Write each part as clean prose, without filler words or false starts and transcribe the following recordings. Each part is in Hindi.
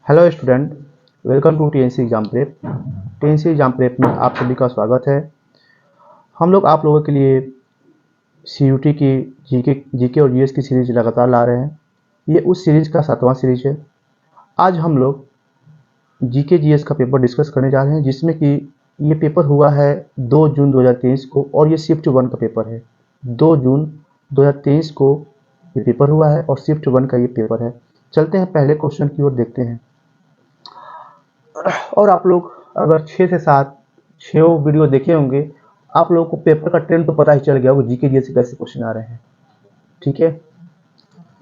Hello student, welcome to TNC exam prep. TNC exam prep में आप सभी का स्वागत है। हम लोग आप लोगों के लिए सीयूटी की जीके और जीएस की सीरीज लगातार ला रहे हैं। ये उस सीरीज का 7वां सीरीज है। आज हम लोग जीके जीएस का पेपर डिस्कस करने जा रहे हैं, जिसमें कि ये पेपर हुआ है 2 जून 2023 को और ये शिफ्ट 1 का पेपर है। 2 जून 2023 को ये पेपर हुआ है और शिफ्ट 1 का ये पेपर है। चलते हैं पहले क्वेश्चन की ओर, देखते हैं। और आप लोग अगर 6 से 7 6 वीडियो देखे होंगे, आप लोगों को पेपर का ट्रेंड तो पता ही चल गया होगा जीके जीएस से कैसे क्वेश्चन आ रहे हैं। ठीक है,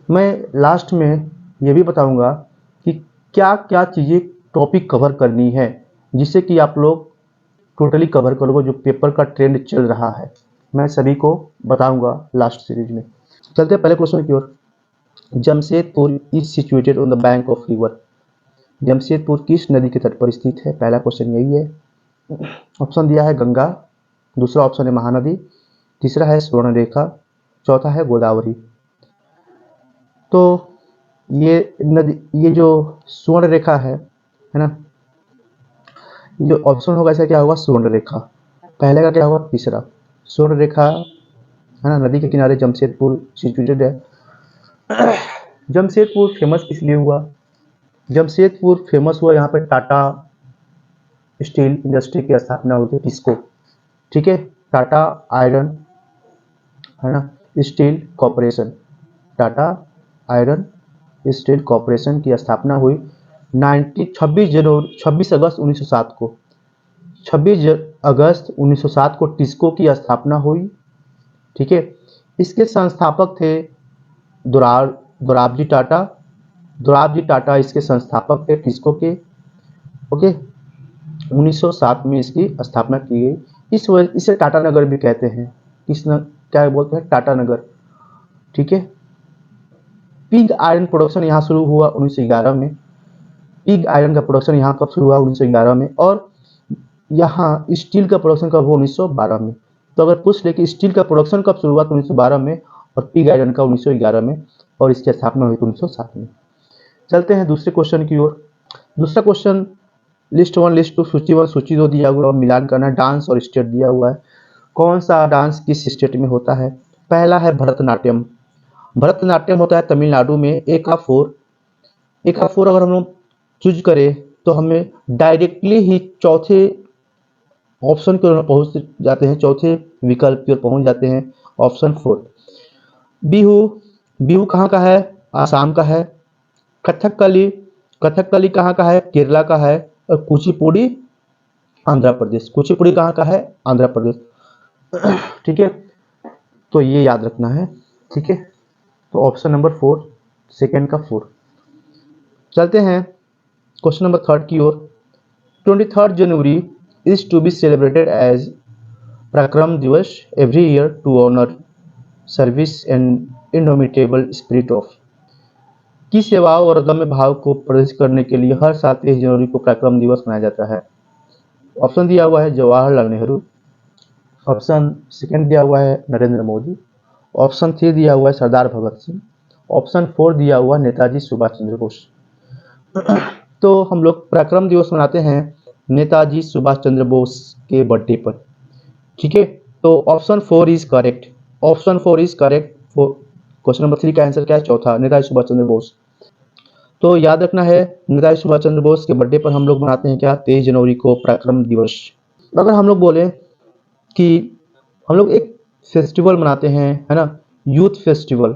मैं लास्ट में ये भी बताऊंगा कि क्या क्या चीज़ें टॉपिक कवर करनी है, जिससे कि आप लोग टोटली कवर करोगे जो पेपर का ट्रेंड चल रहा है। मैं सभी को बताऊंगा लास्ट सीरीज में। चलते हैं पहले क्वेश्चन की ओर। Jamshedpur is situated on the bank of river. Jamshedpur किस नदी के तट पर स्थित है? पहला क्वेश्चन यही है। ऑप्शन दिया है गंगा, दूसरा ऑप्शन है महानदी, तीसरा है स्वर्णरेखा, चौथा है गोदावरी। तो ये नदी, ये जो स्वर्णरेखा है ना, जो ऑप्शन होगा इसका क्या होगा? स्वर्णरेखा। पहले का क्या होगा? तीसरा। स्वर्णरेखा है ना, नदी के किनारे जमशेदपुर सिचुएटेड है। जमशेदपुर फेमस किस लिए हुआ? जमशेदपुर फेमस हुआ यहाँ पे टाटा स्टील इंडस्ट्री की स्थापना हुई थी, टिस्को। ठीक है, टाटा आयरन है ना steel corporation, Tata iron steel corporation की स्थापना हुई 26 अगस्त 1907 को। 26 अगस्त 1907 को टिस्को की स्थापना हुई। ठीक है, इसके संस्थापक थे दोराबजी टाटा। दोराबजी टाटा इसके संस्थापक थे टिस्को के। ओके, 1907 में इसकी स्थापना की गई। इसे टाटा नगर भी कहते हैं। क्या बोलते हैं? टाटा नगर। ठीक है, पिग आयरन प्रोडक्शन यहाँ शुरू हुआ 1911 में। पिग आयरन का प्रोडक्शन यहाँ कब शुरू हुआ? 1911 में। और यहाँ स्टील का प्रोडक्शन कब हुआ? 1912 में। तो अगर पूछ ले कि स्टील का प्रोडक्शन कब शुरू हुआ, तो 1912 में, और पिग आयरन का 1911 में, और इसकी स्थापना हुई 1907 में। चलते हैं दूसरे क्वेश्चन की ओर। दूसरा क्वेश्चन लिस्ट 1, लिस्ट 2, सूची 1, सूची 2 दिया हुआ है, मिलान करना। डांस और स्टेट दिया हुआ है। कौन सा डांस किस स्टेट में होता है? पहला है भरतनाट्यम। भरतनाट्यम होता है तमिलनाडु में। एक का फोर अगर हम लोग चूज करें तो हमें डायरेक्टली ही चौथे ऑप्शन की ओर पहुंच जाते हैं, चौथे विकल्प की ओर पहुंच जाते हैं। ऑप्शन 4 बिहू। बिहू कहाँ का है? आसाम का है। कथकली कहाँ का है? केरला का है। और कुचिपुड़ी आंध्र प्रदेश। कुचिपुड़ी कहाँ का है? आंध्र प्रदेश। ठीक है, तो ये याद रखना है। ठीक है, तो ऑप्शन नंबर 4, सेकेंड का 4। चलते हैं क्वेश्चन नंबर 3 की ओर। 23 January is to be celebrated as Parakram Diwas every year to honour service and indomitable spirit of. की सेवाओं और अदम्य भाव को प्रदर्शित करने के लिए हर साल 23 जनवरी को पराक्रम दिवस मनाया जाता है। ऑप्शन दिया हुआ है जवाहरलाल नेहरू, ऑप्शन सेकेंड दिया हुआ है नरेंद्र मोदी, ऑप्शन 3 दिया हुआ है सरदार भगत सिंह, ऑप्शन 4 दिया हुआ नेताजी सुभाष चंद्र बोस। तो हम लोग पराक्रम दिवस मनाते हैं नेताजी सुभाष चंद्र बोस के बर्थडे पर। ठीक है, तो option 4 is correct. Option 4 is correct. Question number 3 का आंसर क्या है? चौथा, नेताजी सुभाष चंद्र बोस। तो याद रखना है, नेताजी सुभाष चंद्र बोस के बर्थडे पर हम लोग मनाते हैं क्या? 23 जनवरी को पराक्रम दिवस। अगर हम लोग बोले कि हम लोग एक फेस्टिवल मनाते हैं, है ना, यूथ फेस्टिवल,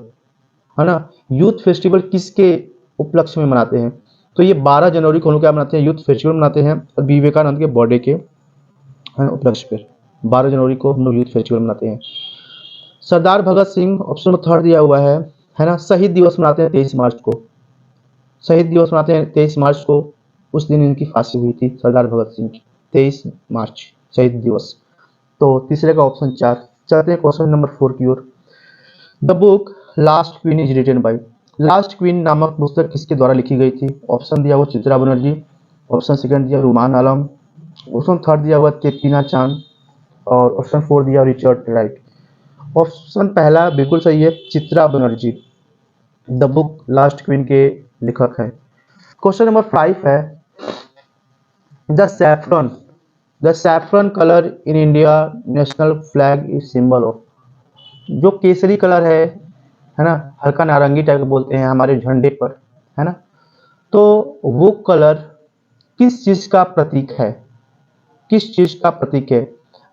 है ना, यूथ फेस्टिवल किसके उपलक्ष्य में मनाते हैं? तो ये 12 जनवरी को हम लोग क्या मनाते हैं? यूथ फेस्टिवल मनाते हैं, और विवेकानंद के बर्थडे के उपलक्ष्य पर 12 जनवरी को हम लोग यूथ फेस्टिवल मनाते हैं। सरदार भगत सिंह ऑप्शन नंबर 3 दिया हुआ है ना। शहीद दिवस मनाते हैं 23 मार्च को। शहीद दिवस मनाते हैं 23 मार्च को। उस दिन इनकी फांसी हुई थी, सरदार भगत सिंह की, 23 मार्च शहीद दिवस। तो तीसरे का ऑप्शन 4। चलते हैं क्वेश्चन नंबर 4 की ओर। The book last queen is written by. Last queen नामक पुस्तक किसके द्वारा लिखी गई थी? ऑप्शन दिया हुआ चित्रा बनर्जी, ऑप्शन सेकंड दिया रुमान आलम, ऑप्शन 3 दिया हुआ तेपीना चांद, और ऑप्शन 4 दिया रिचर्ड राइट। ऑप्शन पहला बिल्कुल सही है, Chitra Banerjee the book last queen के लेखक है। क्वेश्चन नंबर 5 है the saffron colour in India national flag is symbol of. जो केसरी कलर है ना, हल्का नारंगी टाइप बोलते हैं हमारे झंडे पर, है ना, तो वो कलर किस चीज का प्रतीक है, किस चीज का प्रतीक है?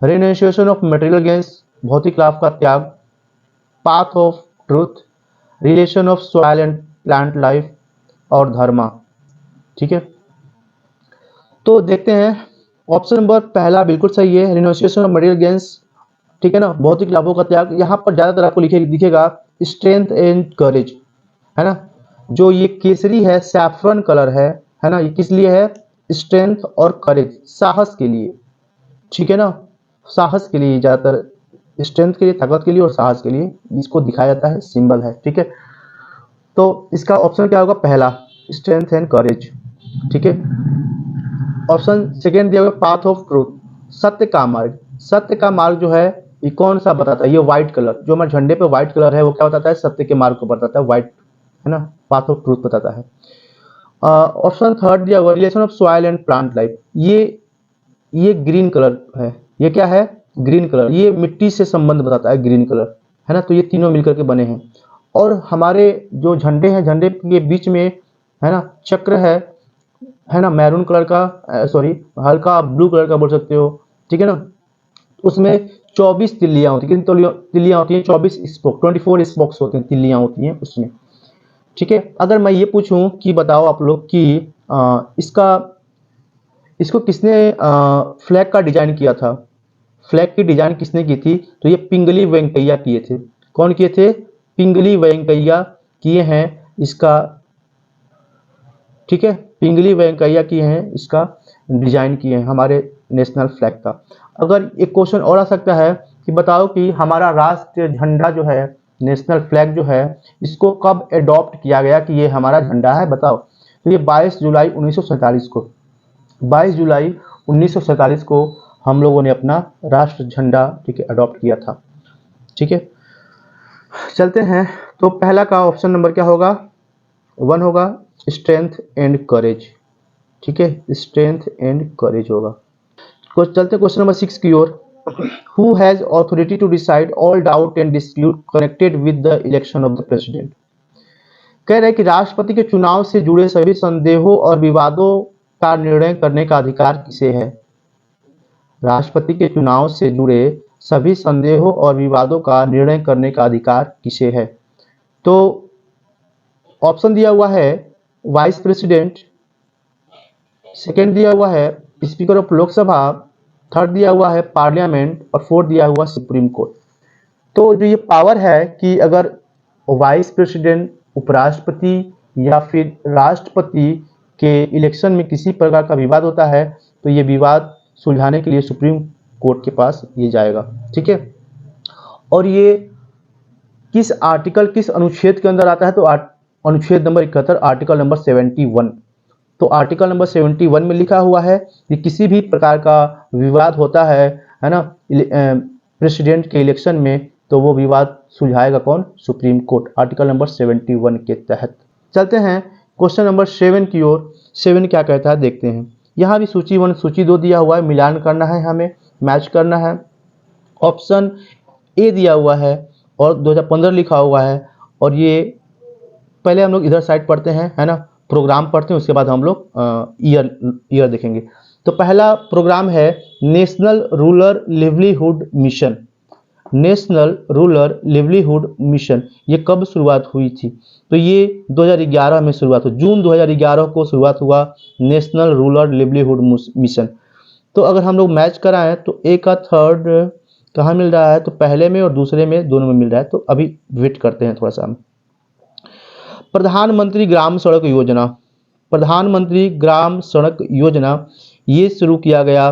रिनाउंसिएशन ऑफ मटेरियल गेन्स, भौतिक लाभ का त्याग, path of truth, relation of soil and plant life, और धर्मा। ठीक है, तो देखते हैं। ऑप्शन नंबर पहला बिल्कुल सही है, रिनाउंसिएशन ऑफ मटेरियल गेन्स। ठीक है ना, भौतिक लाभों का त्याग। यहाँ पर ज्यादातर आपको दिखेगा स्ट्रेंथ एंड करेज, है ना। जो ये केसरी है, सैफरन कलर है ना, ये किस लिए है? स्ट्रेंथ और करेज, साहस के लिए। ठीक है ना, साहस के लिए, ज्यादातर स्ट्रेंथ के लिए, ताकत के लिए और साहस के लिए इसको दिखाया जाता है, सिंबल है। ठीक है, तो इसका ऑप्शन क्या होगा? पहला, स्ट्रेंथ एंड करेज। ठीक है, ऑप्शन सेकेंड दिया हुआ पाथ ऑफ ट्रूथ, सत्य का मार्ग। सत्य का मार्ग जो है ये कौन सा बताता है? ये व्हाइट कलर, जो हमारे झंडे पे व्हाइट कलर है, वो क्या बताता है? सत्य के मार्ग को बताता है, व्हाइट, है ना, पाथ ऑफ ट्रूथ बताता है। ऑप्शन थर्ड दिया हुआ relation of soil and plant life, ये ग्रीन कलर है। ये क्या है? ग्रीन कलर, ये मिट्टी से संबंध बताता है, ग्रीन कलर, है ना। तो ये तीनों मिलकर के बने हैं। और हमारे जो झंडे हैं, झंडे के बीच में, है ना, चक्र है ना, मैरून कलर का, सॉरी हल्का ब्लू कलर का बोल सकते हो। ठीक है ना, उसमें 24 तिल्लियां होती हैं। कितनी तिल्लियां होती हैं? 24 स्पोक, 24 स्पोक्स होते हैं, तिल्लियां होती हैं उसमें। ठीक है, अगर मैं ये पूछूं कि बताओ आप लोग कि इसको किसने फ्लैग का डिजाइन किया था? फ्लैग की डिजाइन किसने की थी? तो ये पिंगली वेंकैया किए थे। कौन किए थे? पिंगली वेंकैया किए हैं इसका। ठीक है, पिंगली वेंकैया किए हैं इसका, डिजाइन किए हैं हमारे नेशनल फ्लैग का। अगर एक क्वेश्चन और आ सकता है कि बताओ कि हमारा राष्ट्रीय झंडा जो है, नेशनल फ्लैग जो है, इसको कब एडॉप्ट किया गया कि ये हमारा झंडा है? बताओ। तो ये 22 जुलाई 1947 को, 22 जुलाई 1947 को हम लोगों ने अपना राष्ट्र झंडा, ठीक है, अडॉप्ट किया था। ठीक है, चलते हैं। तो पहला का ऑप्शन नंबर क्या होगा? 1 होगा, स्ट्रेंथ एंड करेज। ठीक है, स्ट्रेंथ एंड करेज होगा। चलते क्वेश्चन नंबर 6 की ओर। Who has authority to decide all doubt and dispute connected with the election of the president. कह रहे हैं कि राष्ट्रपति के चुनाव से जुड़े सभी संदेहों और विवादों का निर्णय करने का अधिकार किसे है? राष्ट्रपति के चुनाव से जुड़े सभी संदेहों और विवादों का निर्णय करने का अधिकार किसे है? तो ऑप्शन दिया हुआ है वाइस प्रेसिडेंट, सेकेंड दिया हुआ है स्पीकर ऑफ लोकसभा, थर्ड दिया हुआ है पार्लियामेंट, और फोर्थ दिया हुआ सुप्रीम कोर्ट। तो जो ये पावर है कि अगर वाइस प्रेसिडेंट, उपराष्ट्रपति या फिर राष्ट्रपति के इलेक्शन में किसी प्रकार का विवाद होता है, तो ये विवाद सुलझाने के लिए सुप्रीम कोर्ट के पास ये जाएगा। ठीक है, और ये किस आर्टिकल, किस अनुच्छेद के अंदर आता है? तो अनुच्छेद नंबर 71, आर्टिकल नंबर 71। तो आर्टिकल नंबर 71 में लिखा हुआ है कि किसी भी प्रकार का विवाद होता है ना, प्रेसिडेंट के इलेक्शन में, तो वो विवाद सुलझाएगा कौन? सुप्रीम कोर्ट, आर्टिकल नंबर 71 के तहत। चलते हैं क्वेश्चन नंबर 7 की ओर। 7 क्या कहता है देखते हैं। यहाँ भी सूची 1 सूची 2 दिया हुआ है, मिलान करना है, हमें मैच करना है। ऑप्शन ए दिया हुआ है और 2015 लिखा हुआ है। और ये पहले हम लोग इधर साइड पढ़ते हैं, है ना, प्रोग्राम पढ़ते हैं, उसके बाद हम लोग ईयर देखेंगे। तो पहला प्रोग्राम है national rural livelihood mission. National rural livelihood mission, ये कब शुरुआत हुई थी? तो ये 2011 में शुरुआत हुई, जून 2011 को शुरुआत हुआ नेशनल रूरल लिवलीहुड मिशन। तो अगर हम लोग मैच कराएं तो ए का थर्ड कहाँ मिल रहा है? तो पहले में और दूसरे में, दोनों में मिल रहा है। तो अभी वेट करते हैं थोड़ा सा हम। प्रधानमंत्री ग्राम सड़क योजना, प्रधानमंत्री ग्राम सड़क योजना ये शुरू किया गया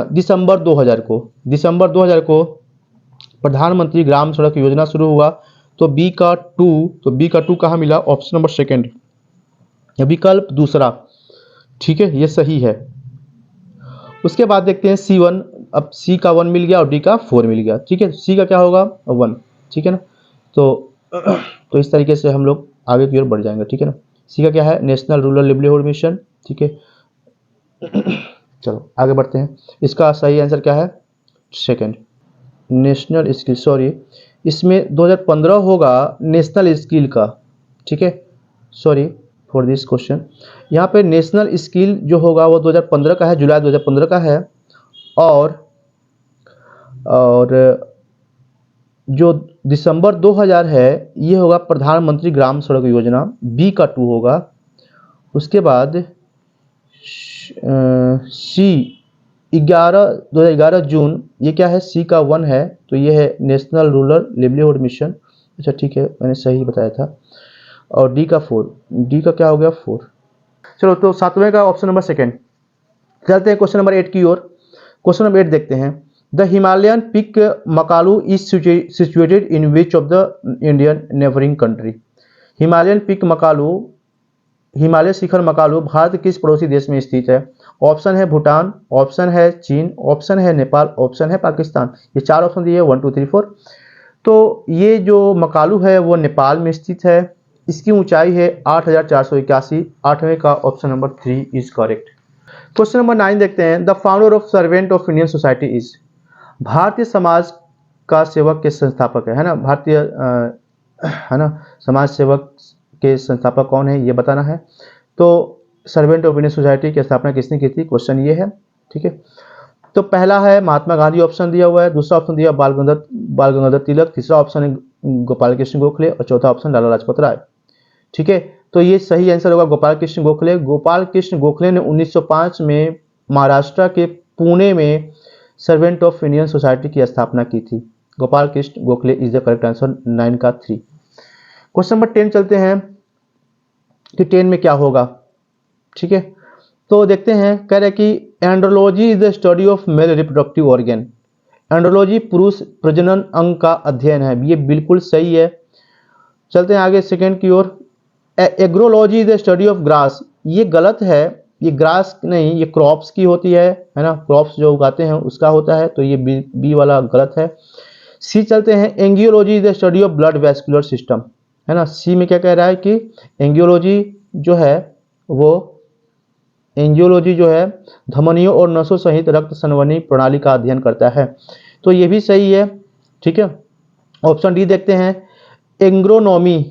दिसंबर 2000 को, दिसंबर 2000 को प्रधानमंत्री ग्राम सड़क योजना शुरू हुआ। तो बी का 2, तो बी का 2 कहाँ मिला? ऑप्शन नंबर सेकेंड, विकल्प दूसरा। ठीक है, ये सही है। उसके बाद देखते हैं C1। अब सी का 1 मिल गया और डी का 4 मिल गया। ठीक है, सी का क्या होगा? 1। ठीक है ना, तो इस तरीके से हम लोग आगे की ओर बढ़ जाएंगे। ठीक है ना, सी का क्या है, नेशनल रूरल लिवलीहुड मिशन। ठीक है, चलो आगे बढ़ते हैं। इसका सही आंसर क्या है, सेकंड, नेशनल स्किल, सॉरी इसमें 2015 होगा नेशनल स्किल का। ठीक है, सॉरी फॉर दिस क्वेश्चन, यहाँ पे नेशनल स्किल जो होगा वो 2015 का है, जुलाई 2015 का है। और जो दिसंबर 2000 है ये होगा प्रधानमंत्री ग्राम सड़क योजना, बी का 2 होगा। उसके बाद सी 2011 जून, ये क्या है, सी का 1 है, तो ये है नेशनल रूरल लिवलीहुड मिशन। अच्छा ठीक है, मैंने सही बताया था। और डी का 4, डी का क्या हो गया, 4। चलो तो सातवें का ऑप्शन नंबर सेकंड। चलते हैं क्वेश्चन नंबर 8 की ओर। क्वेश्चन नंबर 8 देखते हैं। The Himalayan peak Makalu is situated in which of the Indian neighbouring country. Himalayan peak Makalu, Himalaya शिखर मकालू भारत के किस पड़ोसी देश में स्थित है? ऑप्शन है भूटान, ऑप्शन है चीन, ऑप्शन है नेपाल, ऑप्शन है पाकिस्तान। ये 4 ऑप्शन दिए 1 2 3 4। तो ये जो मकालू है वो नेपाल में स्थित है। इसकी ऊंचाई है 8481। 8वें का option number 3 is correct. Question number 9 देखते हैं। The founder of servant of Indian society is. Bharatiya Samaj का सेवक के संस्थापक है ना, भारतीय है ना, समाज सेवक के संस्थापक कौन है ये बताना है। तो सर्वेंट ऑफ इंडियन सोसाइटी की स्थापना किसने की थी, क्वेश्चन ये है। ठीक है, तो पहला है महात्मा गांधी ऑप्शन दिया हुआ है, दूसरा ऑप्शन दिया बाल गंगाधर तिलक, तीसरा ऑप्शन है गोपाल कृष्ण गोखले और चौथा ऑप्शन लाला लाजपत राय। ठीक है, तो ये सही आंसर होगा गोपाल कृष्ण गोखले। गोपाल कृष्ण गोखले ने 1905 में महाराष्ट्र के पुणे में सर्वेंट ऑफ इंडियन सोसाइटी की स्थापना की थी। Gopal Krishna Gokhale is the correct answer, 9 का 3। क्वेश्चन नंबर 10 चलते हैं कि 10 में क्या होगा। ठीक है, तो देखते हैं, कह रहे हैं कि andrology is the study of male reproductive organ. Andrology पुरुष प्रजनन अंग का अध्ययन है, ये बिल्कुल सही है। चलते हैं आगे सेकंड की ओर। Agrology is the study of grass, ये गलत है, ये ग्रास नहीं, ये क्रॉप्स की होती है ना, क्रॉप्स जो उगाते हैं उसका होता है, तो ये बी वाला गलत है। सी चलते हैं। Angiology is the study of blood vascular system, है ना। सी में क्या कह रहा है कि एंगियोलॉजी जो है वो, एंजियोलॉजी जो है धमनियों और नसों सहित रक्त संवहनी प्रणाली का अध्ययन करता है, तो ये भी सही है। ठीक है, ऑप्शन डी देखते हैं। Agronomy,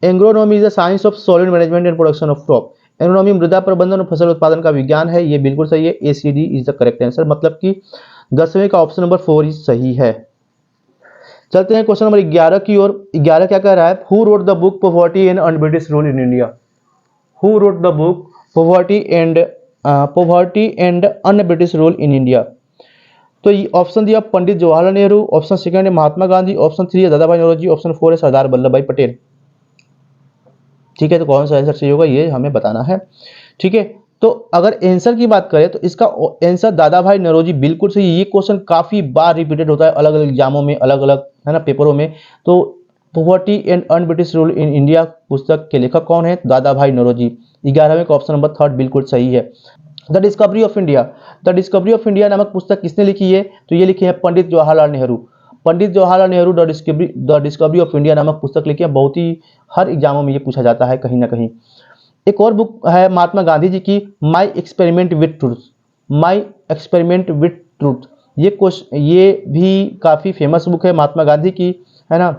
agronomy is the science of soil management and production of crop. Agronomy मृदा प्रबंधन और फसल उत्पादन का विज्ञान है, ये बिल्कुल सही है। ACD is the correct answer, मतलब कि 10वें का ऑप्शन नंबर 4 सही है। चलते हैं क्वेश्चन नंबर 11 की ओर। 11 क्या कह रहा है, who wrote the book poverty and un-British rule in India. Who wrote the book poverty and un-British rule in India. तो ये ऑप्शन दिया पंडित जवाहरलाल नेहरू, ऑप्शन सेकंड है महात्मा गांधी, ऑप्शन 3 है दादा भाई नौरोजी, ऑप्शन 4 है सरदार वल्लभ भाई पटेल। ठीक है, तो कौन सा आंसर सही होगा ये हमें बताना है। ठीक है, तो अगर आंसर की बात करें तो इसका आंसर दादा भाई नौरोजी बिल्कुल सही। ये क्वेश्चन काफी बार रिपीटेड होता है अलग अलग एग्जामों में, अलग अलग है ना पेपरों में। तो poverty and un-British rule in India पुस्तक के लेखक कौन है, दादा भाई नौरोजी। 11वें का ऑप्शन नंबर 3 बिल्कुल सही है। The discovery of India, the discovery of India नामक पुस्तक किसने लिखी है, तो ये लिखी है Pandit Jawaharlal Nehru. Pandit Jawaharlal Nehru the discovery of India नामक पुस्तक लिखी है, बहुत ही हर एग्जामों में ये पूछा जाता है कहीं ना कहीं। एक और बुक है महात्मा गांधी जी की, my experiment with truth, my experiment with truth. ये भी काफ़ी फेमस बुक है महात्मा गांधी की, है ना।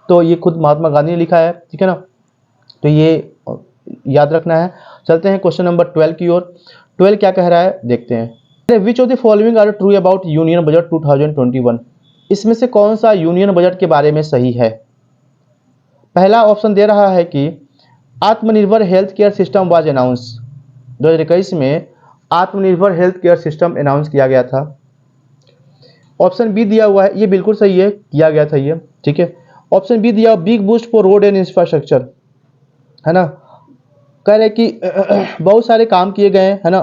तो ये खुद महात्मा गांधी ने लिखा है, ठीक है ना, तो ये याद रखना है। चलते हैं क्वेश्चन नंबर 12 की ओर। 12 क्या कह रहा है देखते हैं। Which of the following are true about union budget 2021। इसमें से कौन सा यूनियन बजट के बारे में सही है। पहला ऑप्शन दे रहा है कि आत्मनिर्भर health care system was announce. 2021 में आत्मनिर्भर हेल्थ केयर सिस्टम अनाउंस किया गया था। ऑप्शन बी दिया हुआ है, ये बिल्कुल सही है, किया गया था ये, ठीक है। ऑप्शन बी दिया big boost for road and infrastructure, है ना। कह रहे कि बहुत सारे काम किए गए हैं, है ना,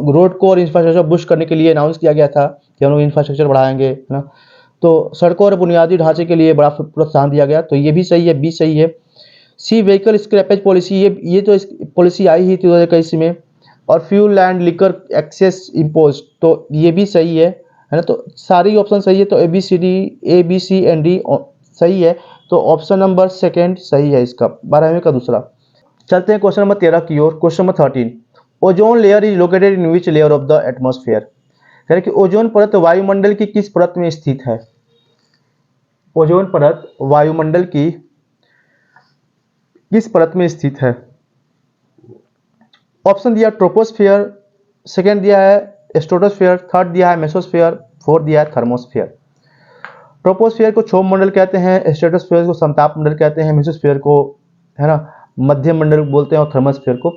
रोड को और इंफ्रास्ट्रक्चर बूस्ट करने के लिए अनाउंस किया गया था कि हम लोग इंफ्रास्ट्रक्चर बढ़ाएंगे, है ना। तो सड़कों और बुनियादी ढांचे के लिए बड़ा प्रोत्साहन दिया गया, तो ये भी सही है, बी सही है। सी व्हीकल स्क्रैपेज पॉलिसी, ये तो पॉलिसी आई ही 2021 में। और fuel and liquor excise impose, तो ये भी सही है ना। तो सारी ऑप्शन सही है, तो A B C and D सही है। तो ऑप्शन नंबर 2 सही है इसका, 12वें का दूसरा। चलते हैं क्वेश्चन नंबर 13 की ओर। Question number 13, ozone layer is located in which layer of the atmosphere. कह रहे कि ओजोन परत वायुमंडल की किस परत में स्थित है। ओजोन परत वायुमंडल की किस परत में स्थित है। ऑप्शन दिया ट्रोपोस्फियर, सेकंड दिया है स्ट्रेटोस्फियर, थर्ड दिया है मेसोस्फियर, फोर्थ दिया है थर्मोस्फियर। ट्रोपोस्फियर को क्षोभ मंडल कहते हैं, स्ट्रेटोस्फियर को समताप मंडल कहते हैं, मेसोस्फियर को है ना मध्य मंडल बोलते हैं और थर्मोस्फियर को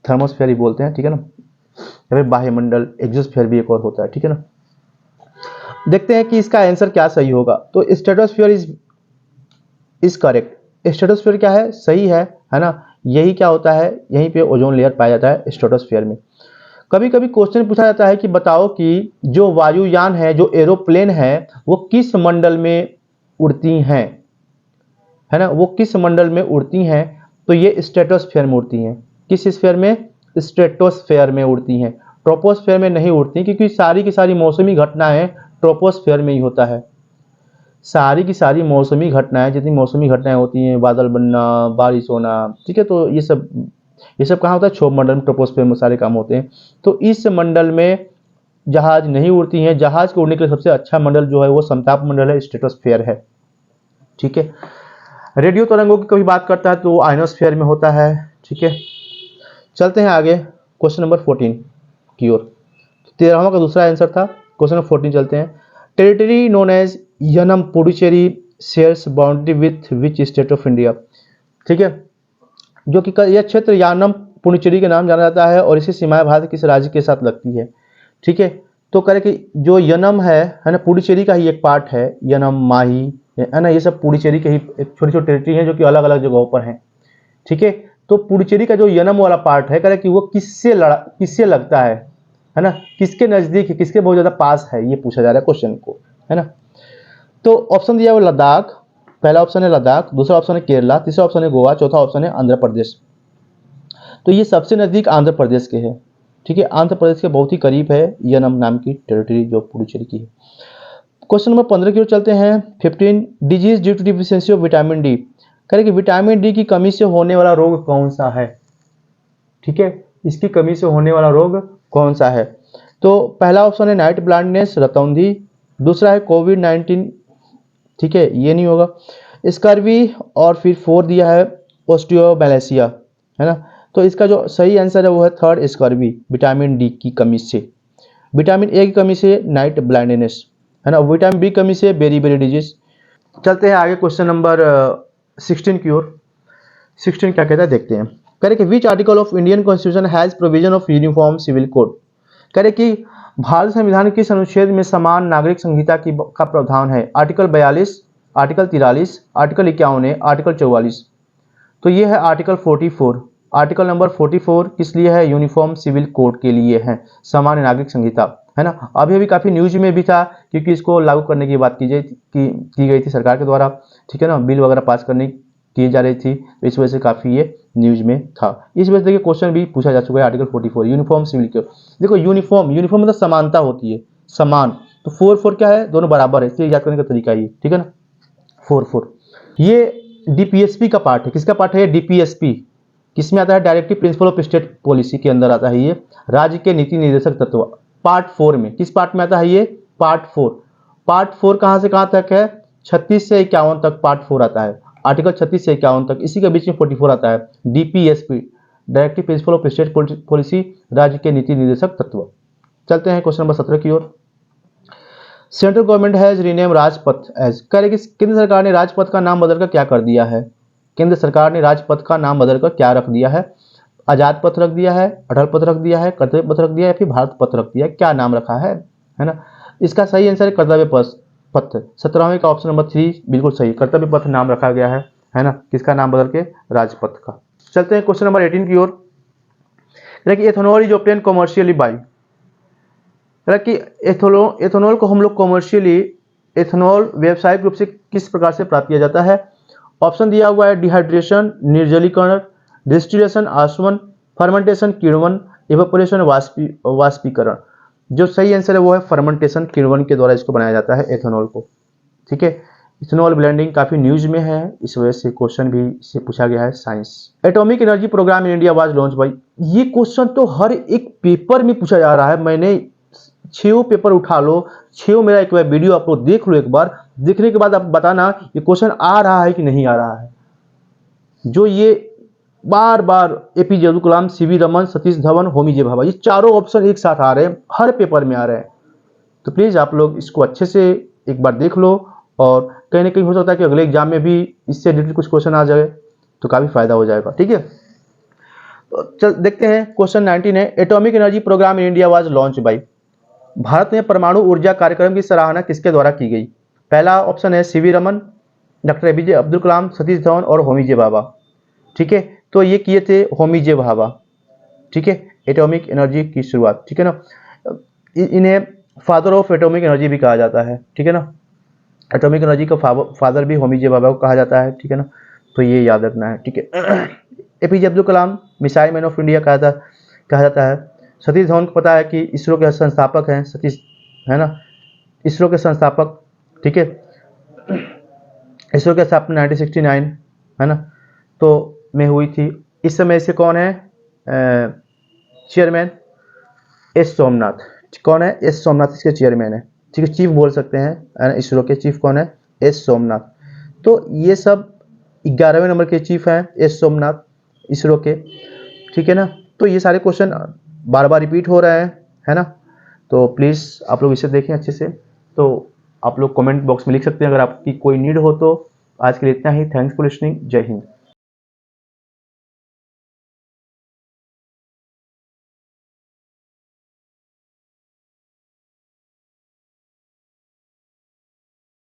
थर्मोस्फियर ही बोलते हैं, ठीक है ना। या फिर बाह्य मंडल, एक्सोस्फियर भी एक और होता है, ठीक है ना। देखते हैं कि इसका आंसर क्या सही होगा। तो स्ट्रेटोस्फियर इज करेक्ट। स्ट्रेटोस्फियर क्या है, सही है ना। यही क्या होता है, यहीं पे ओजोन लेयर पाया जाता है स्ट्रेटोस्फियर में। कभी कभी क्वेश्चन पूछा जाता है कि बताओ कि जो वायुयान है, जो एरोप्लेन है, वो किस मंडल में उड़ती हैं, है ना, वो किस मंडल में उड़ती हैं। तो ये स्ट्रेटोस्फीयर में उड़ती हैं। किस स्फीयर में, स्ट्रेटोस्फीयर में उड़ती हैं। ट्रोपोस्फीयर में नहीं उड़ती, क्योंकि सारी की सारी मौसमी घटनाएं ट्रोपोस्फीयर में ही होता है। सारी की सारी मौसमी घटनाएं, जितनी मौसमी घटनाएं होती हैं, बादल बनना, बारिश होना, ठीक है, तो ये सब कहाँ होता है, क्षोभ मंडल में, ट्रोपोस्फीयर में सारे काम होते हैं। तो इस मंडल में जहाज नहीं उड़ती हैं। जहाज के उड़ने के लिए सबसे अच्छा मंडल जो है वो समताप मंडल है, स्ट्रेटोस्फीयर है, ठीक है। रेडियो तरंगों की कभी बात करता है तो वो आयनोस्फीयर में होता है, ठीक है। चलते हैं आगे क्वेश्चन नंबर 14 की ओर। 13वां का दूसरा आंसर था। क्वेश्चन नंबर 14 चलते हैं। Territory known as Yanam Puducherry shares boundary with which state of India, ठीक है। जो कि यह क्षेत्र यानम पुडुचेरी के नाम जाना जाता है और इसी सीमाएं भारत के किस राज्य के साथ लगती है, ठीक है। तो कह रहे कि जो यनम है ना, पुडुचेरी का ही एक पार्ट है, यनम, माही, है ना, ये सब पुडुचेरी के ही एक छोटी छोटी टेरिटरी हैं जो कि अलग अलग जगहों पर हैं, ठीक है। तो पुडुचेरी का जो यनम वाला पार्ट है, कह रहे कि वो किससे लगता है ना, किसके नजदीक है, किसके बहुत ज्यादा पास है, ये पूछा जा रहा है क्वेश्चन को, है ना। तो ऑप्शन दिया हुआ लद्दाख, पहला ऑप्शन है लद्दाख, दूसरा ऑप्शन है केरला, तीसरा ऑप्शन है गोवा, चौथा ऑप्शन है आंध्र प्रदेश। तो ये सबसे नजदीक आंध्र प्रदेश के है, ठीक है। आंध्र प्रदेश के बहुत ही करीब है यनम नाम की टेरिटरी जो पुडुचेरी की है। क्वेश्चन नंबर 15 की ओर चलते हैं। 15, disease due to deficiency of vitamin D. कह रहे कि विटामिन डी की कमी से होने वाला रोग कौन सा है, ठीक है। इसकी कमी से होने वाला रोग कौन सा है। तो पहला ऑप्शन है नाइट ब्लाइंडनेस, रतौंधी, दूसरा है कोविड-19, ठीक है, ये नहीं होगा, स्कर्वी, और फिर 4 दिया है ऑस्टियोमैलेशिया, है ना। तो इसका जो सही आंसर है वो है थर्ड, स्कर्वी, विटामिन डी की कमी से। विटामिन ए की कमी से नाइट ब्लाइंडनेस, है ना। विटामिन बी कमी से बेरी बेरी डिजीज। चलते हैं आगे क्वेश्चन नंबर 16 की ओर। 16 क्या कहता है देखते हैं। कह रहे कि which article of Indian constitution has provision of uniform civil code. कह रहे कि भारत संविधान किस अनुच्छेद में समान नागरिक संहिता का प्रावधान है। Article 42, article 43, article 51, article 44। तो ये है आर्टिकल 44। आर्टिकल नंबर 44 किस लिए है, यूनिफॉर्म सिविल कोड के लिए है, सामान्य नागरिक संहिता, है ना। अभी अभी काफी न्यूज में भी था, क्योंकि इसको लागू करने की बात की गई थी सरकार के द्वारा, ठीक है ना। बिल वगैरह पास करने की जा रही थी, तो इस वजह से काफी ये न्यूज में था। इस वजह से क्वेश्चन भी पूछा जा चुका है आर्टिकल 44 यूनिफॉर्म सिविल कोड। देखो यूनिफॉर्म मतलब समानता होती है, समान। तो 4 क्या है, दोनों बराबर है, इसलिए याद करने का तरीका ये, ठीक है ना। 4 ये डीपीएसपी का पार्ट है। किसका पार्ट है, डीपीएसपी किसमें आता है, directive principle of state policy के अंदर आता है ये, राज्य के नीति निर्देशक तत्व। पार्ट 4 में, किस पार्ट में आता है ये, पार्ट 4। पार्ट 4 कहां से कहां तक है, 36 से 51 तक पार्ट 4 आता है। आर्टिकल 36 से 51 तक, इसी के बीच में 44 आता है, DPSP, directive principle of state policy, राज्य के नीति निर्देशक तत्व। चलते हैं क्वेश्चन नंबर 17 की ओर। Central government has rename Rajpath as. कह रहे कि केंद्र सरकार ने राजपथ का नाम बदलकर क्या कर दिया है। केंद्र सरकार ने राजपथ का नाम बदलकर क्या रख दिया है। आजाद पथ रख दिया है, अटल पथ रख दिया है, कर्तव्य पथ रख दिया है, फिर भारत पथ रख दिया है, क्या नाम रखा है ना। इसका सही आंसर है कर्तव्य पथ। 17वें का ऑप्शन नंबर 3 बिल्कुल सही, कर्तव्य पथ नाम रखा गया है ना। किसका नाम बदल के, राजपथ का। चलते हैं क्वेश्चन नंबर 18 की ओर। Ethanol is obtain commercially by. कि एथेनॉल को हम लोग कॉमर्शियली, एथेनॉल व्यावसायिक रूप से किस प्रकार से प्राप्त किया जाता है। ऑप्शन दिया हुआ है डिहाइड्रेशन, निर्जलीकरण, डिस्टिलेशन, आसवन, फर्मेंटेशन, किण्वन, इवेपोरेशन, वाष्पीकरण। जो सही आंसर है वो है फर्मेंटेशन, किण्वन के द्वारा इसको बनाया जाता है एथेनॉल को, ठीक है। इथेनॉल ब्लेंडिंग काफ़ी न्यूज़ में है, इस वजह से क्वेश्चन भी इससे पूछा गया है science. Atomic energy programme in India was launched by, ये क्वेश्चन तो हर एक पेपर में पूछा जा रहा है। मैंने 6 पेपर उठा लो, 6 मेरा एक बार वीडियो आप लोग देख लो, एक बार देखने के बाद आप बताना ये क्वेश्चन आ रहा है कि नहीं आ रहा है। जो ये बार बार एपीजे अब्दुल कलाम, सीवी रमन, सतीश धवन, होमी जे भाभा, ये चारों ऑप्शन एक साथ आ रहे हैं, हर पेपर में आ रहे हैं। तो प्लीज़ आप लोग इसको अच्छे से एक बार देख लो, और कहीं ना कहीं हो सकता है कि अगले एग्जाम में भी इससे रिलेटेड कुछ क्वेश्चन आ जाए, तो काफ़ी फायदा हो जाएगा। ठीक है, तो चल देखते हैं क्वेश्चन 19 है, atomic energy programme in India was launched by, Bharat में परमाणु ऊर्जा कार्यक्रम की सराहना किसके द्वारा की गई? पहला ऑप्शन है CV Raman, doctor APJ Abdul Kalam, Satish Dhawan और होमी जे भाभा। ठीक है, तो ये किए थे होमी जे भाभा। ठीक है, एटॉमिक एनर्जी की शुरुआत। ठीक है ना, इन्हें फादर ऑफ एटॉमिक एनर्जी भी कहा जाता है। ठीक है ना, एटॉमिक एनर्जी का फादर भी होमी जे भाभा को कहा जाता है। ठीक है ना, तो ये याद रखना है। ठीक है, APJ Abdul Kalam missile man of India कहा जाता है। सतीश धवन को पता है कि इसरो के संस्थापक हैं, सतीश, है ना, इसरो के संस्थापक। ठीक है, इसरो के स्थापना 1969, है ना, तो में हुई थी। इस समय से कौन है चेयरमैन? एस सोमनाथ। कौन है? एस सोमनाथ इसके चेयरमैन है। ठीक है, चीफ बोल सकते हैं, इसरो के चीफ कौन है? एस सोमनाथ। तो ये सब 11वें नंबर के चीफ हैं एस सोमनाथ इसरो के। ठीक है ना, तो ये सारे क्वेश्चन बार बार रिपीट हो रहे हैं, है ना, तो प्लीज़ आप लोग इसे देखें अच्छे से। तो आप लोग कमेंट बॉक्स में लिख सकते हैं अगर आपकी कोई नीड हो तो। आज के लिए इतना ही, थैंक्स फॉर लिसनिंग, जय हिंद।